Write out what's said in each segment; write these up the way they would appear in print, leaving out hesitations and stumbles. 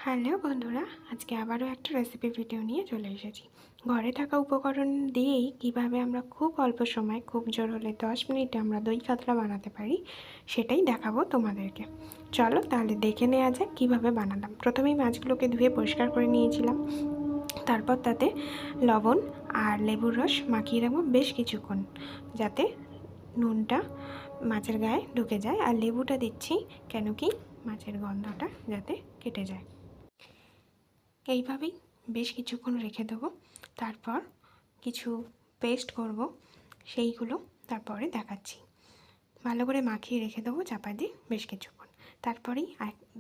Hello বন্ধুরা, আজকে আবারও একটা রেসিপি ভিডিও নিয়ে চলে এসেছি। ঘরে থাকা উপকরণ দিয়েই কিভাবে আমরা খুব অল্প সময়, খুব জোর হলে 10 মিনিটে আমরা দই কাতলা বানাতে পারি, সেটাই দেখাবো তোমাদেরকে। চলো তাহলে দেখে নেওয়া যাক কীভাবে বানালাম। প্রথমেই মাছগুলোকে ধুয়ে পরিষ্কার করে নিয়েছিলাম। তারপর তাতে লবণ আর লেবুর রস মাখিয়ে রাখবো বেশ কিছুক্ষণ, যাতে নুনটা মাছের গায়ে ঢুকে যায়। আর লেবুটা দিচ্ছি কেন কি মাছের গন্ধটা যাতে কেটে যায়। এইভাবেই বেশ কিছুক্ষণ রেখে দেবো। তারপর কিছু পেস্ট করব, সেইগুলো তারপরে দেখাচ্ছি। ভালো করে মাখিয়ে রেখে দেবো চাপা দিয়ে বেশ কিছুক্ষণ। তারপরেই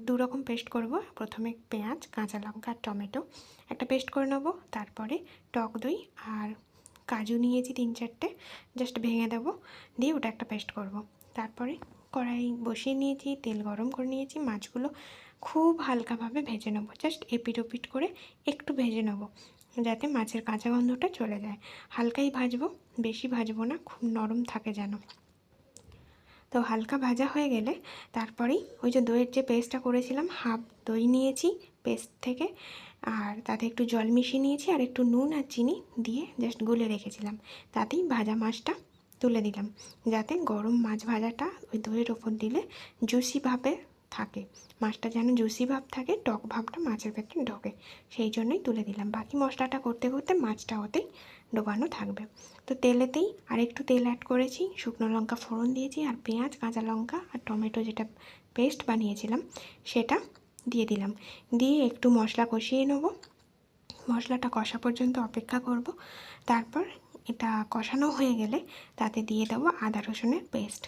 দু রকম পেস্ট করব। প্রথমে পেঁয়াজ, কাঁচা লঙ্কা আর টমেটো একটা পেস্ট করে নেবো। তারপরে টক দই আর কাজু নিয়েছি 3-4টে, জাস্ট ভেঙে দেবো, দিয়ে ওটা একটা পেস্ট করব। তারপরে কড়াই বসিয়ে নিয়েছি, তেল গরম করে নিয়েছি। মাছগুলো খুব হালকাভাবে ভেজে নেবো, জাস্ট এপিট ওপিট করে একটু ভেজে নেবো, যাতে মাছের কাঁচা গন্ধটা চলে যায়। হালকাই ভাজবো, বেশি ভাজবো না, খুব নরম থাকে যেন। তো হালকা ভাজা হয়ে গেলে তারপরেই ওই যে দইয়ের যে পেস্টটা করেছিলাম, হাফ দই নিয়েছি পেস্ট থেকে, আর তাতে একটু জল মিশিয়ে নিয়েছি, আর একটু নুন আর চিনি দিয়ে জাস্ট গুলে রেখেছিলাম। তাতেই ভাজা মাছটা তুলে দিলাম, যাতে গরম মাছ ভাজাটা ওই দইয়ের ওপর দিলে জুসিভাবে থাকে। মাছটা যেন জুসি ভাব থাকে, টক ভাবটা মাছের ভেতরে ঢোকে, সেই জন্যই তুলে দিলাম। বাকি মশলাটা করতে করতে মাছটা ওতেই ডোবানো থাকবে। তো তেলেতেই আর একটু তেল অ্যাড করেছি, শুকনো লঙ্কা ফোড়ন দিয়েছি, আর পেঁয়াজ, কাঁচা লঙ্কা আর টমেটো যেটা পেস্ট বানিয়েছিলাম সেটা দিয়ে দিলাম। দিয়ে একটু মশলা কষিয়ে নেবো। মশলাটা কষা পর্যন্ত অপেক্ষা করব। তারপর এটা কষানো হয়ে গেলে তাতে দিয়ে দেবো আদা রসুনের পেস্ট।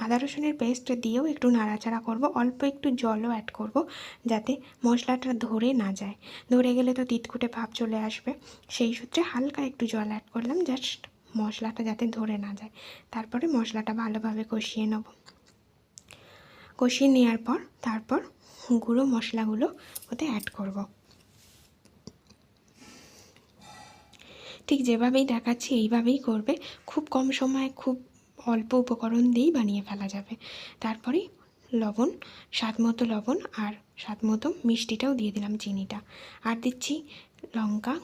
আদা রসুনের পেস্ট দিয়েও একটু নাড়াচাড়া করব। অল্প একটু জলও অ্যাড করব, যাতে মশলাটা ধরে না যায়। ধরে গেলে তো তিতকুটে ভাব চলে আসবে, সেই সূত্রে হালকা একটু জল অ্যাড করলাম, জাস্ট মশলাটা যাতে ধরে না যায়। তারপরে মশলাটা ভালোভাবে কষিয়ে নেব। কষিয়ে নেওয়ার পর তারপর গুঁড়ো মশলাগুলো ওতে অ্যাড করব। ঠিক যেভাবেই দেখাচ্ছি এইভাবেই করবে। খুব কম সময়ে খুব অল্প উপকরণ দিয়েই বানিয়ে ফেলা যাবে। তারপরে লবণ, স্বাদ মতো লবণ, আর স্বাদ মতো মিষ্টিটাও দিয়ে দিলাম, চিনিটা। আর দিচ্ছি লঙ্কা,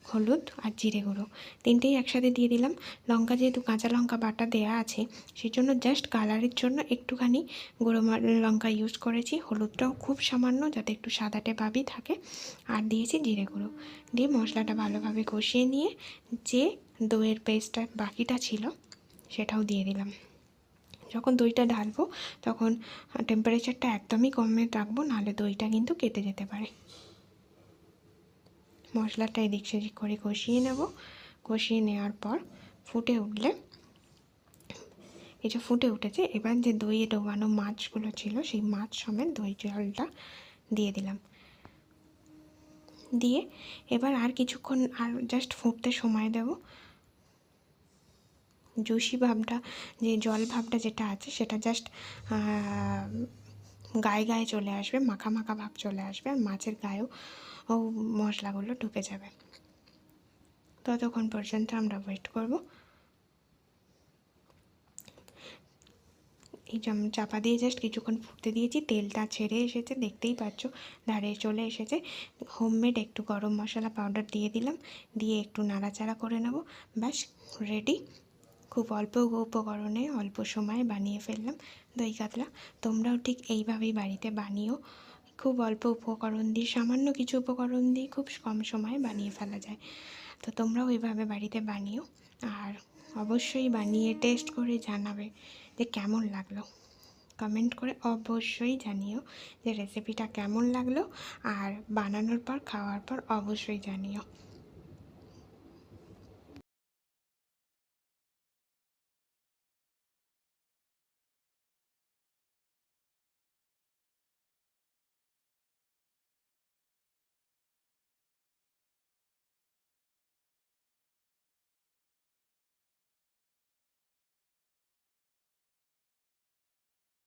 হলুদ আর জিরে গুঁড়ো, তিনটেই একসাথে দিয়ে দিলাম। লঙ্কা যেহেতু কাঁচা লঙ্কা বাটা দেয়া আছে, সেই জন্য জাস্ট কালারের জন্য একটুখানি গুঁড়ো লঙ্কা ইউজ করেছি। হলুদটাও খুব সামান্য, যাতে একটু সাদাটে ভাবই থাকে। আর দিয়েছি জিরে গুঁড়ো। দিয়ে মশলাটা ভালোভাবে কষিয়ে নিয়ে যে দইয়ের পেস্টটা বাকিটা ছিল সেটাও দিয়ে দিলাম। যখন দইটা ঢালবো তখন টেম্পারেচারটা একদমই কমে রাখবো, নাহলে দইটা কিন্তু কেটে যেতে পারে। মশলাটা এদিক সেদিক করে কষিয়ে নেব। কষিয়ে নেওয়ার পর ফুটে উঠলে, এই যে ফুটে উঠেছে, এবার যে দইয়ে ডোবানো মাছগুলো ছিল সেই মাছ সমেত দই জলটা দিয়ে দিলাম। দিয়ে এবার আর কিছুক্ষণ আর জাস্ট ফুটতে সময় দেব। জুসি ভাবটা, যে জল ভাবটা যেটা আছে সেটা জাস্ট গায়ে গায়ে চলে আসবে, মাখা মাখা ভাব চলে আসবে, আর মাছের গায়েও মশলাগুলো ঢুকে যাবে। ততক্ষণ পর্যন্ত আমরা ওয়েট করব। এই চাপা দিয়ে জাস্ট কিছুক্ষণ ফুটতে দিয়েছি, তেলটা ছেড়ে এসেছে, দেখতেই পাচ্ছ ধারে চলে এসেছে। হোমমেড একটু গরম মশলা পাউডার দিয়ে দিলাম, দিয়ে একটু নাড়াচাড়া করে নেব। ব্যাস রেডি। খুব অল্প উপকরণে অল্প সময়ে বানিয়ে ফেললাম দই কাতলা। তোমরাও ঠিক এইভাবেই বাড়িতে বানিও। খুব অল্প উপকরণ দিয়ে, সামান্য কিছু উপকরণ দিয়ে খুব কম সময়ে বানিয়ে ফেলা যায়। তো তোমরাও এইভাবে বাড়িতে বানিও, আর অবশ্যই বানিয়ে টেস্ট করে জানাবে যে কেমন লাগলো। কমেন্ট করে অবশ্যই জানিও যে রেসিপিটা কেমন লাগলো, আর বানানোর পর খাওয়ার পর অবশ্যই জানিও।